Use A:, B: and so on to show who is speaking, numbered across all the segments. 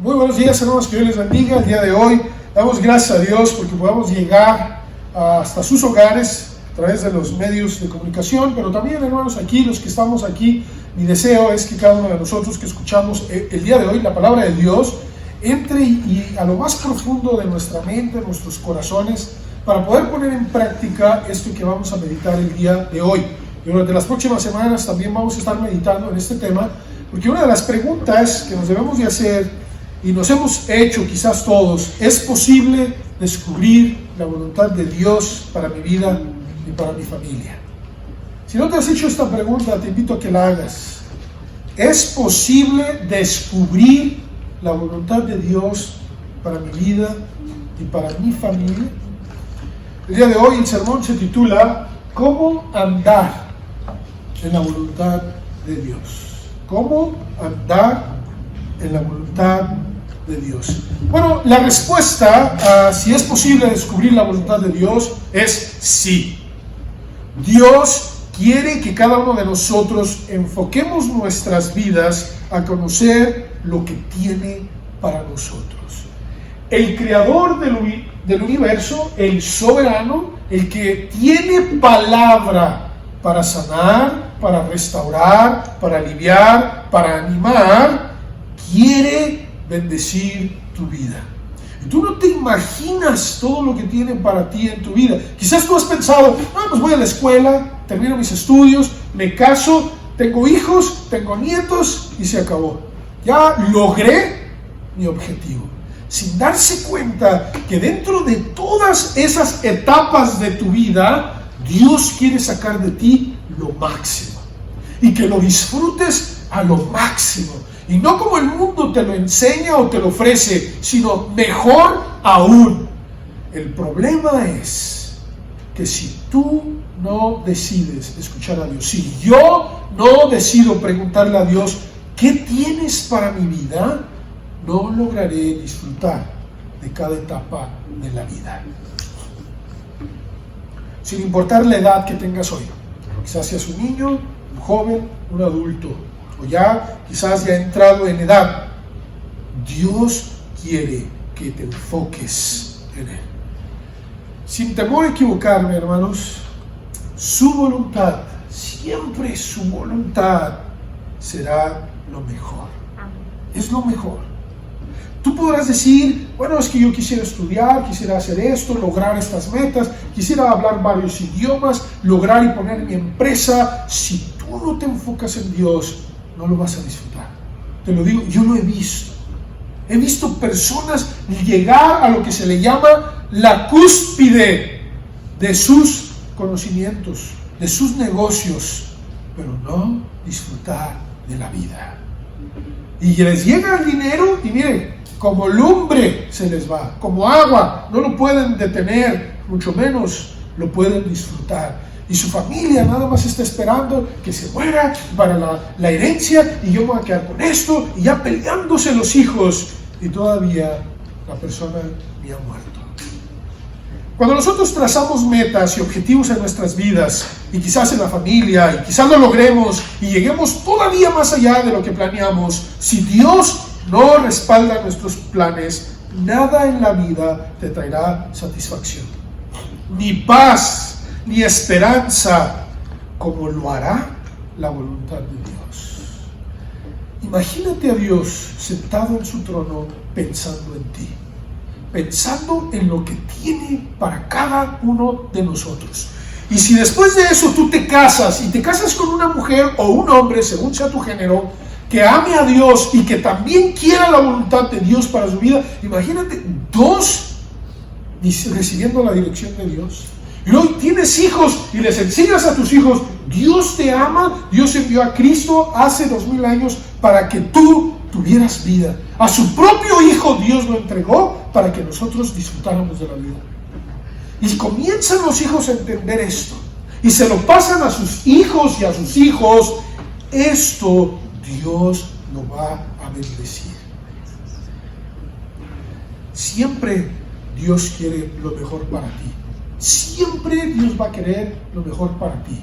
A: Muy buenos días, hermanos, que Dios les bendiga. El día de hoy damos gracias a Dios porque podamos llegar hasta sus hogares a través de los medios de comunicación, pero también, hermanos, aquí, los que estamos aquí, mi deseo es que cada uno de nosotros que escuchamos el día de hoy la palabra de Dios entre y a lo más profundo de nuestra mente, de nuestros corazones, para poder poner en práctica esto que vamos a meditar el día de hoy. Y durante las próximas semanas también vamos a estar meditando en este tema, porque una de las preguntas que nos debemos de hacer y nos hemos hecho quizás todos: ¿es posible descubrir la voluntad de Dios para mi vida y para mi familia? Si no te has hecho esta pregunta, te invito a que la hagas. ¿Es posible descubrir la voluntad de Dios para mi vida y para mi familia? El día de hoy el sermón se titula ¿Cómo andar en la voluntad de Dios? ¿Cómo andar en la voluntad de Dios? Bueno, la respuesta a si es posible descubrir la voluntad de Dios es sí. Dios quiere que cada uno de nosotros enfoquemos nuestras vidas a conocer lo que tiene para nosotros. El creador del universo, el soberano, el que tiene palabra para sanar, para restaurar, para aliviar, para animar, quiere bendecir tu vida. Y tú no te imaginas todo lo que tiene para ti en tu vida. Quizás tú has pensado: pues voy a la escuela, termino mis estudios, me caso, tengo hijos, tengo nietos y se acabó. Ya logré mi objetivo. Sin darse cuenta que dentro de todas esas etapas de tu vida, Dios quiere sacar de ti lo máximo y que lo disfrutes a lo máximo. Y no como el mundo te lo enseña o te lo ofrece, sino mejor aún. El problema es que si tú no decides escuchar a Dios, si yo no decido preguntarle a Dios ¿qué tienes para mi vida?, no lograré disfrutar de cada etapa de la vida. Sin importar la edad que tengas hoy, quizás seas un niño, un joven, un adulto, o quizás ya entrado en edad, Dios quiere que te enfoques en Él. Sin temor a equivocarme, hermanos, su voluntad, siempre su voluntad, será lo mejor. Es lo mejor. Tú podrás decir: bueno, es que yo quisiera estudiar, quisiera hacer esto, lograr estas metas, quisiera hablar varios idiomas, lograr y poner mi empresa. Si tú no te enfocas en Dios, no lo vas a disfrutar. Te lo digo, yo lo he visto. He visto personas llegar a lo que se le llama la cúspide de sus conocimientos, de sus negocios, pero no disfrutar de la vida. Y les llega el dinero y miren, como lumbre se les va, como agua, no lo pueden detener, mucho menos lo pueden disfrutar. Y su familia nada más está esperando que se muera para la herencia y yo me voy a quedar con esto, y ya peleándose los hijos y todavía la persona ni ha muerto. Cuando nosotros trazamos metas y objetivos en nuestras vidas, y quizás en la familia, y quizás lo logremos y lleguemos todavía más allá de lo que planeamos, si Dios no respalda nuestros planes, nada en la vida te traerá satisfacción, ni paz, ni esperanza, como lo hará la voluntad de Dios. Imagínate a Dios sentado en su trono pensando en ti, pensando en lo que tiene para cada uno de nosotros. Y si después de eso tú te casas, y te casas con una mujer o un hombre, según sea tu género, que ame a Dios y que también quiera la voluntad de Dios para su vida, imagínate dos recibiendo la dirección de Dios. Y hoy tienes hijos y les enseñas a tus hijos: Dios te ama, Dios envió a Cristo hace 2000 años para que tú tuvieras vida. A su propio Hijo Dios lo entregó para que nosotros disfrutáramos de la vida. Y comienzan los hijos a entender esto y se lo pasan a sus hijos y a sus hijos. Esto Dios lo va a bendecir. Siempre Dios quiere lo mejor para ti. Siempre Dios va a querer lo mejor para ti.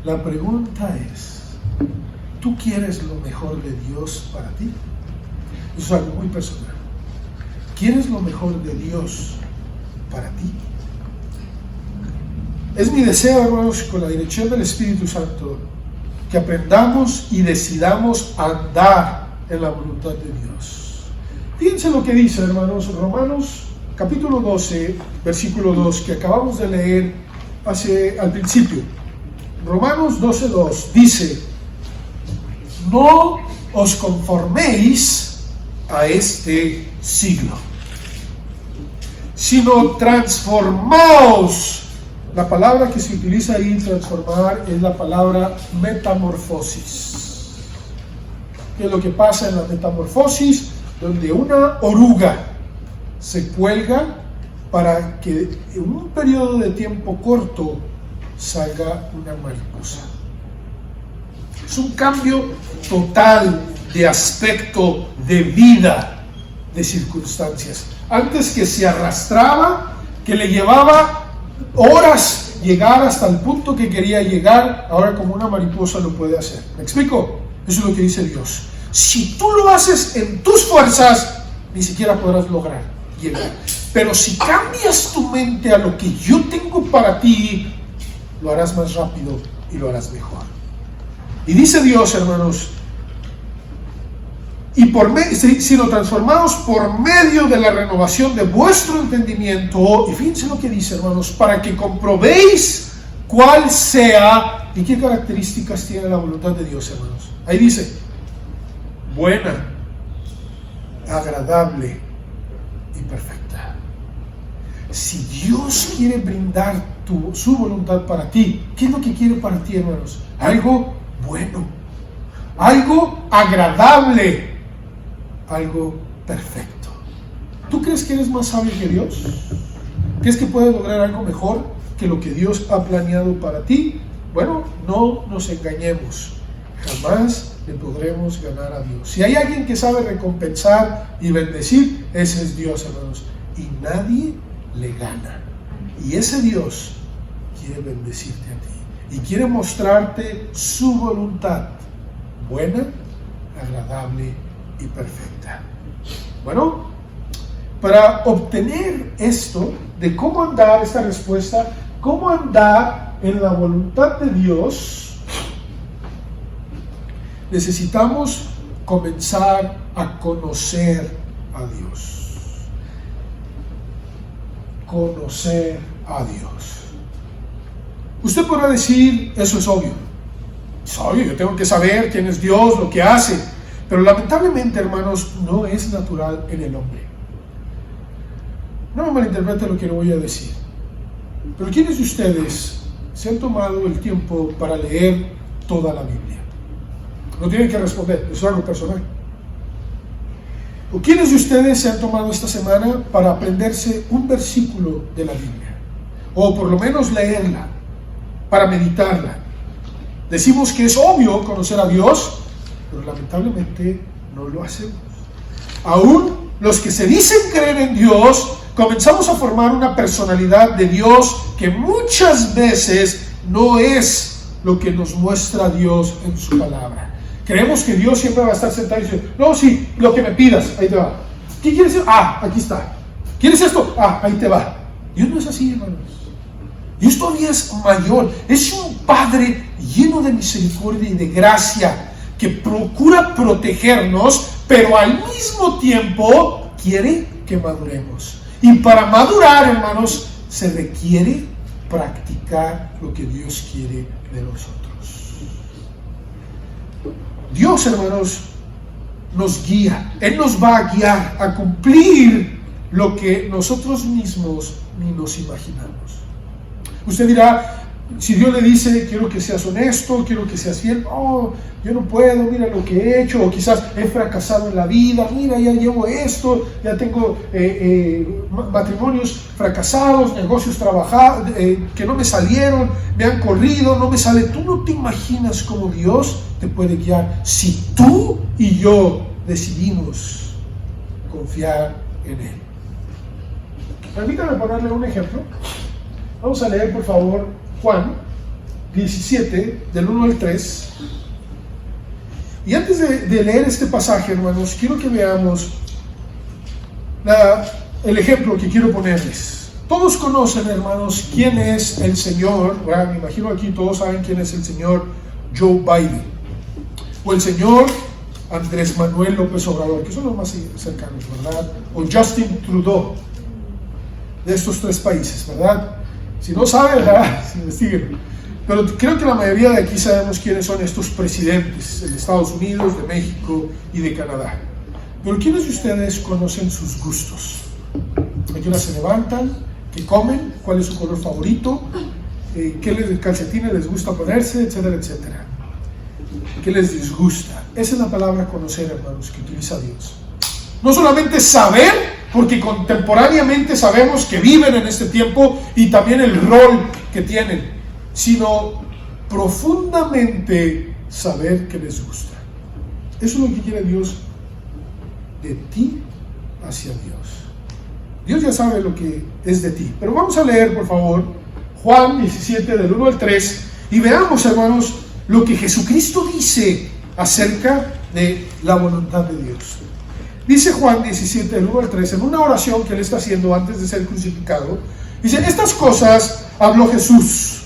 A: La pregunta es: ¿tú quieres lo mejor de Dios para ti? Eso es algo muy personal. ¿Quieres lo mejor de Dios para ti? Es mi deseo, hermanos, con la dirección del Espíritu Santo, que aprendamos y decidamos andar en la voluntad de Dios. Fíjense lo que dice, hermanos, Romanos capítulo 12, versículo 2, que acabamos de leer al principio. Romanos 12:2 dice: no os conforméis a este siglo, sino transformaos. La palabra que se utiliza ahí, transformar, es la palabra metamorfosis. ¿Qué es lo que pasa en la metamorfosis? Donde una oruga se cuelga para que en un periodo de tiempo corto salga una mariposa. Es un cambio total de aspecto, de vida, de circunstancias. Antes, que se arrastraba, que le llevaba horas llegar hasta el punto que quería llegar, ahora como una mariposa lo puede hacer. ¿Me explico? Eso es lo que dice Dios. Si tú lo haces en tus fuerzas, ni siquiera podrás lograr llegar. Pero si cambias tu mente a lo que yo tengo para ti, lo harás más rápido y lo harás mejor. Y dice Dios, hermanos, sino transformados por medio de la renovación de vuestro entendimiento. Y fíjense lo que dice, hermanos, para que comprobéis cuál sea y qué características tiene la voluntad de Dios, hermanos. Ahí dice: buena, agradable y perfecta. Si Dios quiere brindar su voluntad para ti, ¿qué es lo que quiere para ti, hermanos? Algo bueno, algo agradable, algo perfecto. ¿Tú crees que eres más sabio que Dios? ¿Crees que puedes lograr algo mejor que lo que Dios ha planeado para ti? Bueno, no nos engañemos. Jamás le podremos ganar a Dios. Si hay alguien que sabe recompensar y bendecir, ese es Dios, hermanos. Y nadie le gana. Y ese Dios quiere bendecirte a ti y quiere mostrarte su voluntad buena, agradable y perfecta. Bueno, para obtener esto de cómo andar, esta respuesta, cómo andar en la voluntad de Dios, necesitamos comenzar a conocer a Dios. Conocer a Dios. Usted podrá decir: eso es obvio. Es obvio, yo tengo que saber quién es Dios, lo que hace. Pero lamentablemente, hermanos, no es natural en el hombre. No me malinterprete lo que le voy a decir. Pero ¿quiénes de ustedes se han tomado el tiempo para leer toda la Biblia? No tienen que responder, eso es algo personal. ¿O quiénes de ustedes se han tomado esta semana para aprenderse un versículo de la Biblia? O por lo menos leerla, para meditarla. Decimos que es obvio conocer a Dios, pero lamentablemente no lo hacemos. Aún los que se dicen creer en Dios, comenzamos a formar una personalidad de Dios que muchas veces no es lo que nos muestra Dios en su palabra. Creemos que Dios siempre va a estar sentado y dice: no, sí, lo que me pidas, ahí te va. ¿Qué quieres? Aquí está. ¿Quieres esto? Ahí te va. Dios no es así, hermanos. Dios todavía es mayor. Es un Padre lleno de misericordia y de gracia, que procura protegernos, pero al mismo tiempo quiere que maduremos. Y para madurar, hermanos, se requiere practicar lo que Dios quiere de nosotros. Dios, hermanos, nos guía. Él nos va a guiar a cumplir lo que nosotros mismos ni nos imaginamos. Usted dirá: si Dios le dice: quiero que seas honesto, quiero que seas fiel, no, yo no puedo, mira lo que he hecho, o quizás he fracasado en la vida, mira, ya llevo esto, ya tengo matrimonios fracasados, negocios que no me salieron, me han corrido, no me sale. Tú no te imaginas cómo Dios te puede guiar si tú y yo decidimos confiar en Él. Permítame ponerle un ejemplo. Vamos a leer, por favor, Juan 17, del 1 al 3. Y antes de leer este pasaje, hermanos, quiero que veamos el ejemplo que quiero ponerles. Todos conocen, hermanos, quién es el señor, ¿verdad? Me imagino aquí todos saben quién es el señor Joe Biden, o el señor Andrés Manuel López Obrador, que son los más cercanos, ¿verdad? O Justin Trudeau, de estos tres países, ¿verdad? Si no saben, ¿verdad? Investiguen. Pero creo que la mayoría de aquí sabemos quiénes son estos presidentes de Estados Unidos, de México y de Canadá. Pero ¿quiénes de ustedes conocen sus gustos? ¿A qué hora se levantan? ¿Qué comen? ¿Cuál es su color favorito? ¿Qué calcetines les gusta ponerse? Etcétera, etcétera. ¿Qué les disgusta? Esa es la palabra conocer, hermanos, que utiliza Dios. No solamente saber, porque contemporáneamente sabemos que viven en este tiempo y también el rol que tienen, sino profundamente saber qué les gusta. Eso es lo que quiere Dios de ti hacia Dios. Dios ya sabe lo que es de ti. Pero vamos a leer, por favor, Juan 17, del 1 al 3, y veamos, hermanos, lo que Jesucristo dice acerca de la voluntad de Dios. Dice Juan 17, del 1 al 3, en una oración que él está haciendo antes de ser crucificado, dice: estas cosas habló Jesús,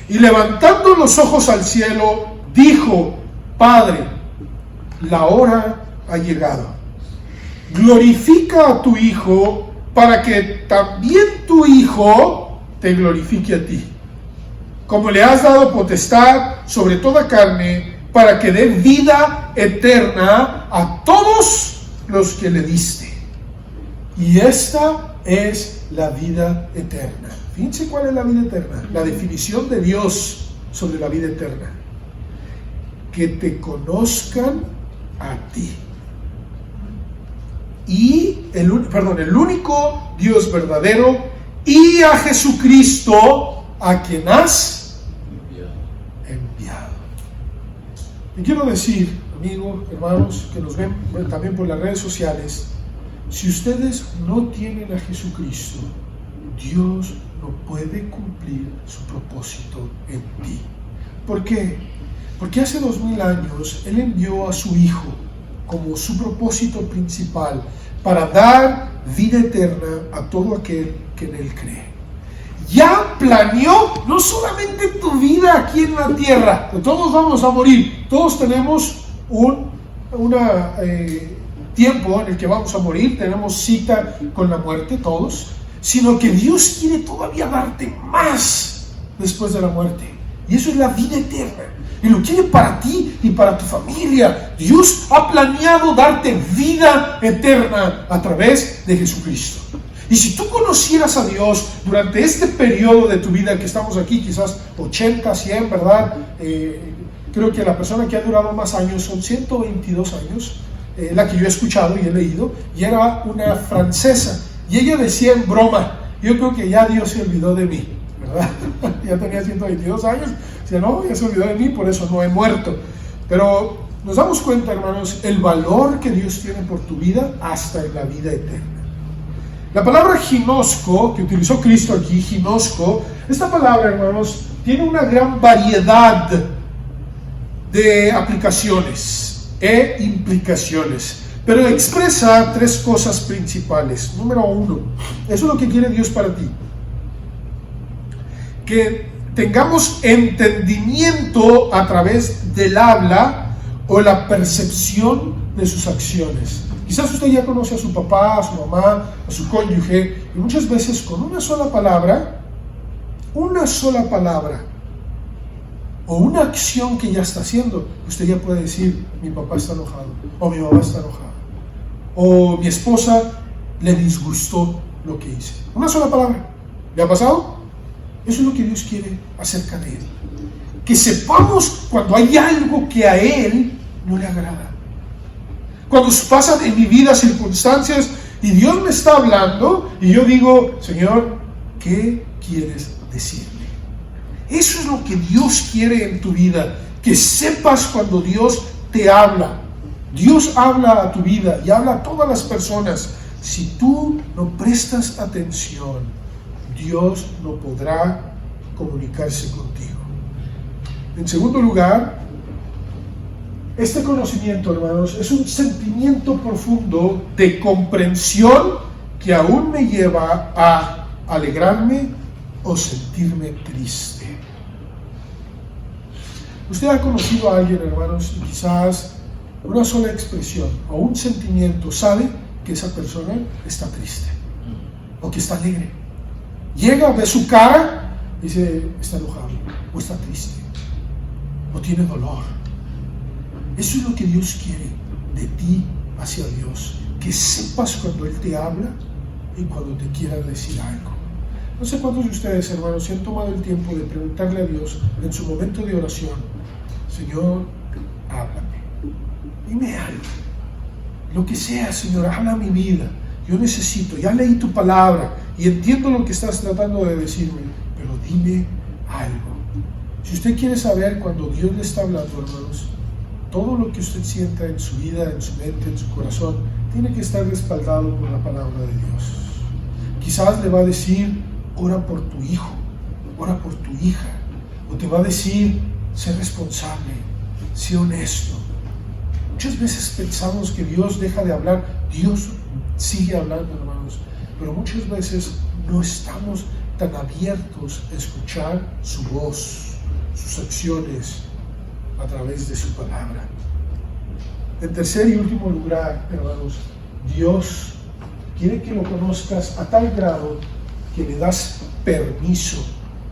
A: y levantando los ojos al cielo, dijo: Padre, la hora ha llegado. Glorifica a tu Hijo, para que también tu Hijo te glorifique a ti, como le has dado potestad sobre toda carne, para que dé vida eterna a todos los que le diste. Y esta es la vida eterna. Fíjense cuál es la vida eterna. La definición de Dios sobre la vida eterna: que te conozcan a ti. Y el único Dios verdadero, y a Jesucristo, a quien has enviado. Y quiero decir, amigos, hermanos, que nos ven también por las redes sociales, si ustedes no tienen a Jesucristo, Dios no puede cumplir su propósito en ti. ¿Por qué? Porque hace 2000 años Él envió a su Hijo como su propósito principal para dar vida eterna a todo aquel que en Él cree. Ya planeó no solamente tu vida aquí en la tierra, que todos vamos a morir, todos tenemos un tiempo en el que vamos a morir, tenemos cita con la muerte todos, sino que Dios quiere todavía darte más después de la muerte, y eso es la vida eterna. Y lo quiere para ti y para tu familia. Dios ha planeado darte vida eterna a través de Jesucristo. Y si tú conocieras a Dios durante este periodo de tu vida que estamos aquí, quizás 80, 100, ¿verdad? Creo que la persona que ha durado más años son 122 años, la que yo he escuchado y he leído, y era una francesa. Y ella decía en broma: yo creo que ya Dios se olvidó de mí, ¿verdad? Ya tenía 122 años, decía: no, ya se olvidó de mí, por eso no he muerto. Pero nos damos cuenta, hermanos, el valor que Dios tiene por tu vida hasta en la vida eterna. La palabra ginosco, que utilizó Cristo aquí, ginosco, esta palabra, hermanos, tiene una gran variedad de aplicaciones e implicaciones, pero expresa tres cosas principales. Número uno, eso es lo que quiere Dios para ti: que tengamos entendimiento a través del habla o la percepción de sus acciones. Quizás usted ya conoce a su papá, a su mamá, a su cónyuge, y muchas veces con una sola palabra o una acción que ya está haciendo, usted ya puede decir: mi papá está enojado, o mi mamá está enojada, o mi esposa le disgustó lo que hice. Una sola palabra. ¿Le ha pasado? Eso es lo que Dios quiere acerca de Él. Que sepamos cuando hay algo que a Él no le agrada. Cuando pasan en mi vida circunstancias y Dios me está hablando y yo digo: Señor, ¿qué quieres decirme? Eso es lo que Dios quiere en tu vida. Que sepas cuando Dios te habla. Dios habla a tu vida y habla a todas las personas. Si tú no prestas atención, Dios no podrá comunicarse contigo. En segundo lugar, Este conocimiento, hermanos, es un sentimiento profundo de comprensión que aún me lleva a alegrarme o sentirme triste. Usted ha conocido a alguien, hermanos, y quizás una sola expresión o un sentimiento sabe que esa persona está triste o que está alegre. Llega, ve su cara y dice, está enojado o está triste o tiene dolor. Eso es lo que Dios quiere de ti hacia Dios, que sepas cuando Él te habla y cuando te quiera decir algo. No sé cuántos de ustedes, hermanos, se han tomado el tiempo de preguntarle a Dios en su momento de oración, Señor, háblame, dime algo, lo que sea, Señor, habla mi vida, yo necesito, ya leí tu palabra y entiendo lo que estás tratando de decirme, pero dime algo. Si usted quiere saber cuando Dios le está hablando, hermanos, todo lo que usted sienta en su vida, en su mente, en su corazón, tiene que estar respaldado por la palabra de Dios. Quizás le va a decir, ora por tu hijo, ora por tu hija, o te va a decir, sé responsable, sé honesto. Muchas veces pensamos que Dios deja de hablar, Dios sigue hablando, hermanos, pero muchas veces no estamos tan abiertos a escuchar su voz, sus acciones a través de su palabra. En tercer y último lugar, hermanos, Dios quiere que lo conozcas a tal grado que le das permiso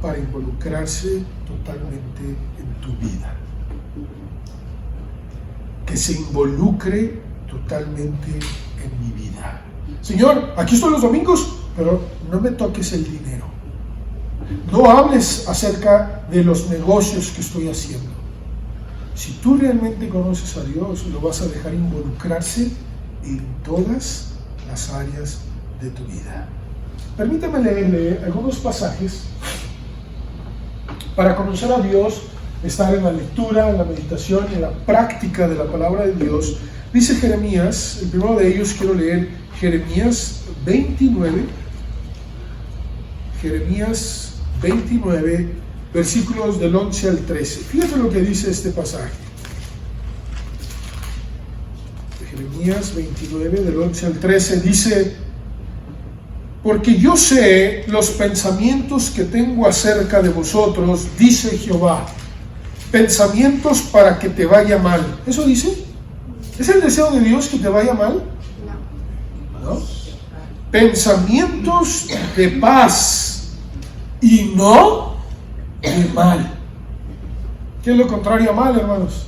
A: para involucrarse totalmente en tu vida. Que se involucre totalmente en mi vida. Señor, aquí estoy los domingos, pero no me toques el dinero. No hables acerca de los negocios que estoy haciendo. Si tú realmente conoces a Dios, lo vas a dejar involucrarse en todas las áreas de tu vida. Permítame leerle algunos pasajes para conocer a Dios, estar en la lectura, en la meditación, en la práctica de la palabra de Dios. Dice Jeremías, el primero de ellos quiero leer Jeremías 29, Jeremías 29, versículos del 11 al 13. Fíjate lo que dice este pasaje. Jeremías 29, del 11 al 13, dice, porque yo sé los pensamientos que tengo acerca de vosotros, dice Jehová, pensamientos para que te vaya mal. ¿Eso dice? ¿Es el deseo de Dios que te vaya mal? No. Pensamientos de paz y no de mal. ¿Qué es lo contrario a mal, hermanos?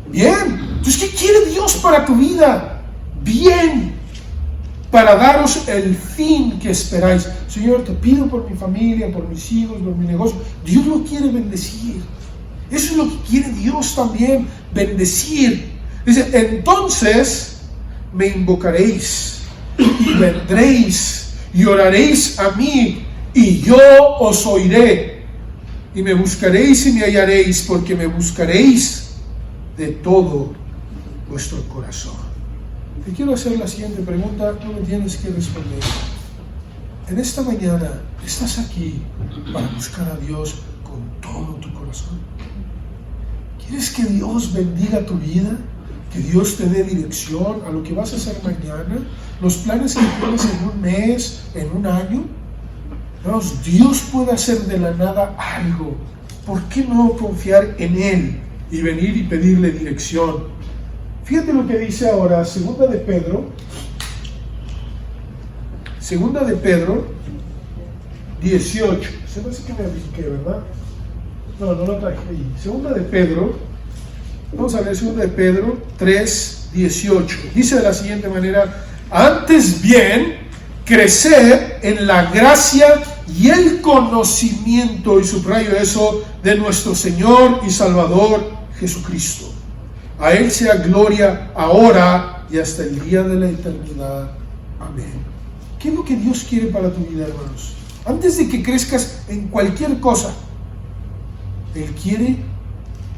A: Bien. Entonces, ¿qué quiere Dios para tu vida? Bien. Para daros el fin que esperáis. Señor, te pido por mi familia, por mis hijos, por mi negocio. Dios lo quiere bendecir. Eso es lo que quiere Dios también, bendecir. Dice, entonces me invocaréis y vendréis y oraréis a mí y yo os oiré. Y me buscaréis y me hallaréis, porque me buscaréis de todo vuestro corazón. Te quiero hacer la siguiente pregunta, no me tienes que responder. En esta mañana, ¿estás aquí para buscar a Dios con todo tu corazón? ¿Quieres que Dios bendiga tu vida? ¿Que Dios te dé dirección a lo que vas a hacer mañana? ¿Los planes que tienes en un mes, en un año? Dios puede hacer de la nada algo. ¿Por qué no confiar en Él y venir y pedirle dirección? Fíjate lo que dice ahora, segunda de Pedro 18. Se me hace que me brinqué, ¿verdad? No lo traje ahí. Segunda de Pedro, vamos a leer segunda de Pedro 3:18. Dice de la siguiente manera, antes bien, crecer en la gracia y el conocimiento, y subrayo eso, de nuestro Señor y Salvador Jesucristo. A Él sea gloria ahora y hasta el día de la eternidad. Amén. ¿Qué es lo que Dios quiere para tu vida, hermanos? Antes de que crezcas en cualquier cosa, Él quiere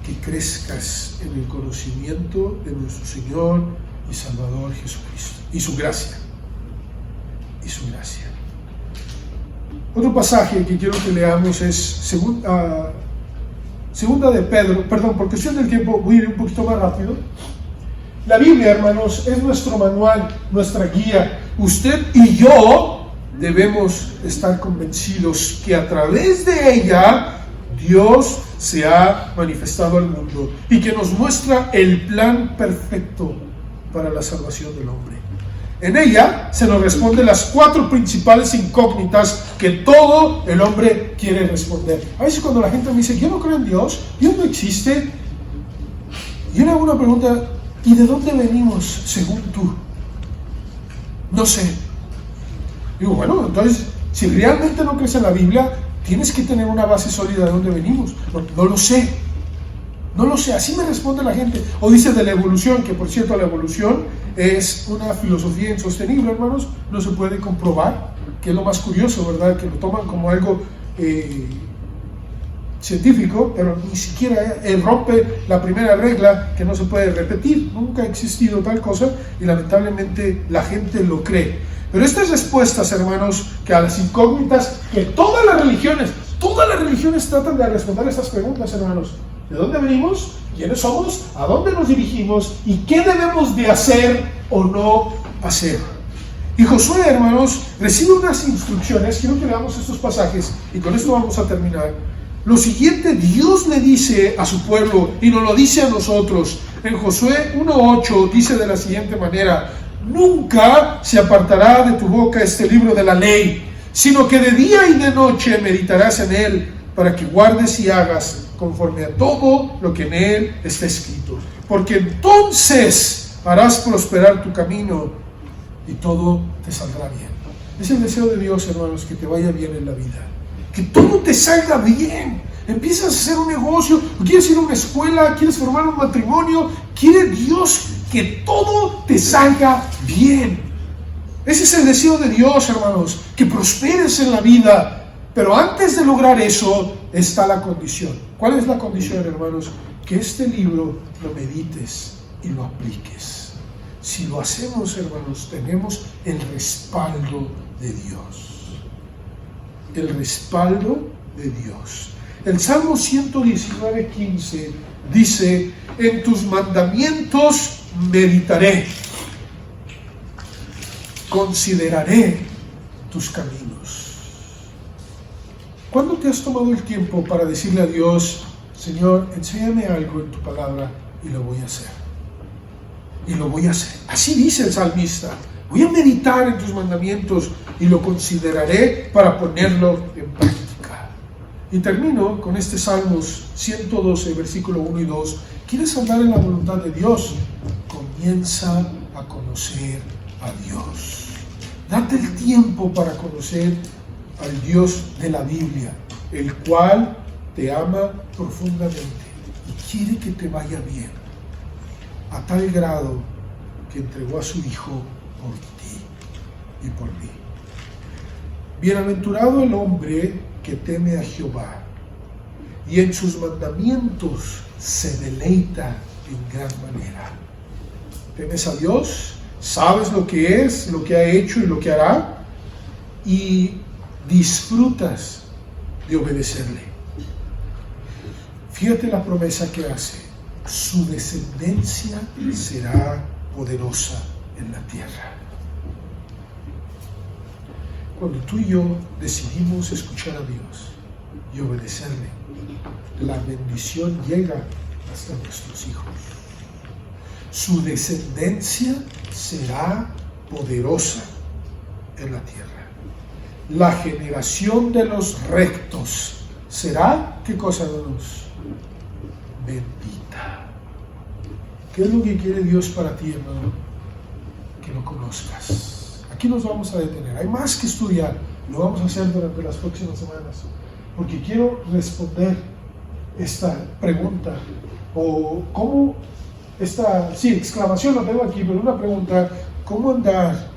A: que crezcas en el conocimiento de nuestro Señor y Salvador Jesucristo y su gracia. Y su gracia. Otro pasaje que quiero que leamos es Segunda de Pedro, perdón, por cuestión del tiempo voy a ir un poquito más rápido. La Biblia, hermanos, es nuestro manual, nuestra guía. Usted y yo debemos estar convencidos que a través de ella Dios se ha manifestado al mundo y que nos muestra el plan perfecto para la salvación del hombre. En ella se nos responden las 4 principales incógnitas que todo el hombre quiere responder. A veces cuando la gente me dice, yo no creo en Dios, Dios no existe, yo le hago una pregunta, ¿y de dónde venimos según tú? No sé. Digo, bueno, entonces, si realmente no crees en la Biblia, tienes que tener una base sólida de dónde venimos. No lo sé. No lo sé, así me responde la gente. O dice de la evolución, que por cierto la evolución es una filosofía insostenible, hermanos, no se puede comprobar, que es lo más curioso, ¿verdad? Que lo toman como algo científico, pero ni siquiera rompe la primera regla, que no se puede repetir. Nunca ha existido tal cosa y lamentablemente la gente lo cree. Pero estas respuestas, hermanos, que a las incógnitas que todas las religiones tratan de responder a estas preguntas, hermanos. ¿De dónde venimos? ¿Quiénes somos? ¿A dónde nos dirigimos? ¿Y qué debemos de hacer o no hacer? Y Josué, hermanos, recibe unas instrucciones. Quiero que leamos estos pasajes y con esto vamos a terminar. Lo siguiente Dios le dice a su pueblo y nos lo dice a nosotros. En Josué 1:8 dice de la siguiente manera: nunca se apartará de tu boca este libro de la ley, sino que de día y de noche meditarás en él, para que guardes y hagas conforme a todo lo que en él está escrito, porque entonces harás prosperar tu camino y todo te saldrá bien. Es el deseo de Dios, hermanos, que te vaya bien en la vida, que todo te salga bien. Empiezas a hacer un negocio, quieres ir a una escuela, quieres formar un matrimonio, quiere Dios que todo te salga bien. Ese es el deseo de Dios, hermanos, que prosperes en la vida. Pero antes de lograr eso está la condición. ¿Cuál es la condición, hermanos? Que este libro lo medites y lo apliques. Si lo hacemos, hermanos, tenemos el respaldo de Dios. El respaldo de Dios. El Salmo 119:15 dice: en tus mandamientos meditaré, consideraré tus caminos. ¿Cuándo te has tomado el tiempo para decirle a Dios: Señor, enséñame algo en tu palabra y lo voy a hacer? Y lo voy a hacer. Así dice el salmista: voy a meditar en tus mandamientos y lo consideraré para ponerlo en práctica. Y termino con este Salmos 112, versículo 1 y 2. ¿Quieres andar en la voluntad de Dios? Comienza a conocer a Dios. Date el tiempo para conocer al Dios de la Biblia, el cual te ama profundamente y quiere que te vaya bien, a tal grado que entregó a su Hijo por ti y por mí. Bienaventurado el hombre que teme a Jehová y en sus mandamientos se deleita en gran manera. ¿Temes a Dios? ¿Sabes lo que es, lo que ha hecho y lo que hará? Y disfrutas de obedecerle. Fíjate la promesa que hace: su descendencia será poderosa en la tierra. Cuando tú y yo decidimos escuchar a Dios y obedecerle, la bendición llega hasta nuestros hijos. Su descendencia será poderosa en la tierra. La generación de los rectos será, ¿qué cosa, hermanos? Bendita. ¿Qué es lo que quiere Dios para ti, hermano? Que lo conozcas. Aquí nos vamos a detener. Hay más que estudiar. Lo vamos a hacer durante las próximas semanas, porque quiero responder esta pregunta, o cómo exclamación la tengo aquí, pero una pregunta: ¿cómo andar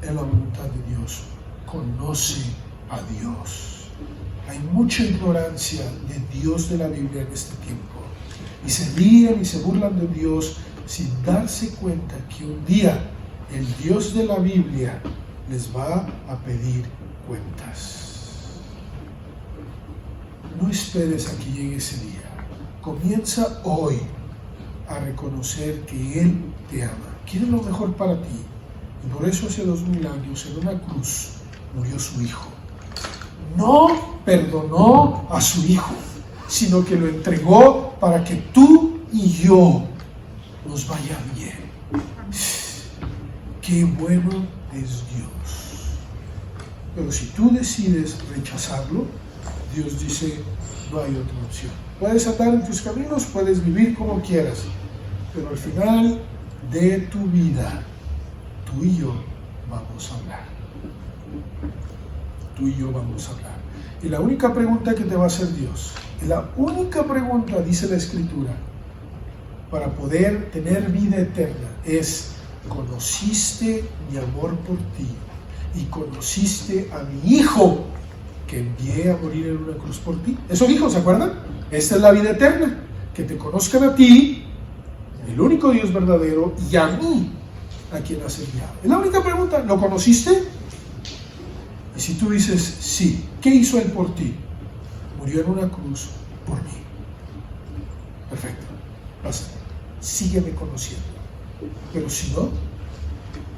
A: en la voluntad de Dios? Conoce a Dios. Hay mucha ignorancia de Dios de la Biblia en este tiempo, y se ríen y se burlan de Dios sin darse cuenta que un día el Dios de la Biblia les va a pedir cuentas. No esperes a que llegue ese día. Comienza hoy a reconocer que Él te ama, quiere lo mejor para ti. Y por eso hace 2000 años en una cruz murió su Hijo. No perdonó a su Hijo, sino que lo entregó para que tú y yo nos vaya bien. Qué bueno es Dios. Pero si tú decides rechazarlo, Dios dice, no hay otra opción. Puedes andar en tus caminos, puedes vivir como quieras, pero al final de tu vida, tú y yo vamos a hablar. Tú y yo vamos a hablar. Y la única pregunta que te va a hacer Dios, y la única pregunta, dice la Escritura, para poder tener vida eterna es: ¿conociste mi amor por ti? ¿Y conociste a mi Hijo que envié a morir en una cruz por ti? Eso dijo, ¿se acuerdan? Esta es la vida eterna, que te conozcan a ti, el único Dios verdadero, y a mí, a quien has enviado. Es la única pregunta. ¿Lo conociste? Y si tú dices sí, ¿qué hizo Él por ti? Murió en una cruz por mí. Perfecto. Pasa. Sígueme conociendo. Pero si no,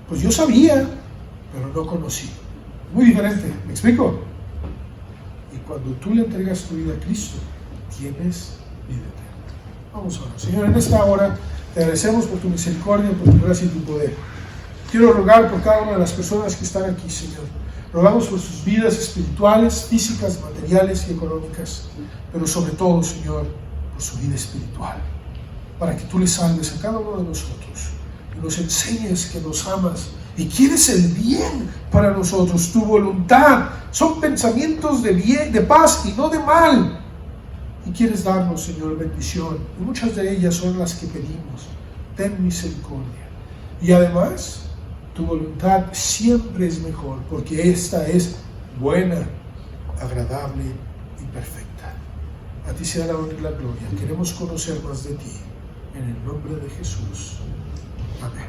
A: pues yo sabía, pero no conocí. Muy diferente, ¿me explico? Y cuando tú le entregas tu vida a Cristo, tienes vida eterna. Vamos ahora. Señor, en esta hora te agradecemos por tu misericordia, por tu gracia y tu poder. Quiero rogar por cada una de las personas que están aquí, Señor. Rogamos por sus vidas espirituales, físicas, materiales y económicas, pero sobre todo, Señor, por su vida espiritual, para que tú le salves a cada uno de nosotros y nos enseñes que nos amas y quieres el bien para nosotros. Tu voluntad son pensamientos de bien, de paz y no de mal. Y quieres darnos, Señor, bendición, y muchas de ellas son las que pedimos. Ten misericordia. Y además, tu voluntad siempre es mejor, porque esta es buena, agradable y perfecta. A ti sea la honra y la gloria. Queremos conocer más de ti. En el nombre de Jesús. Amén.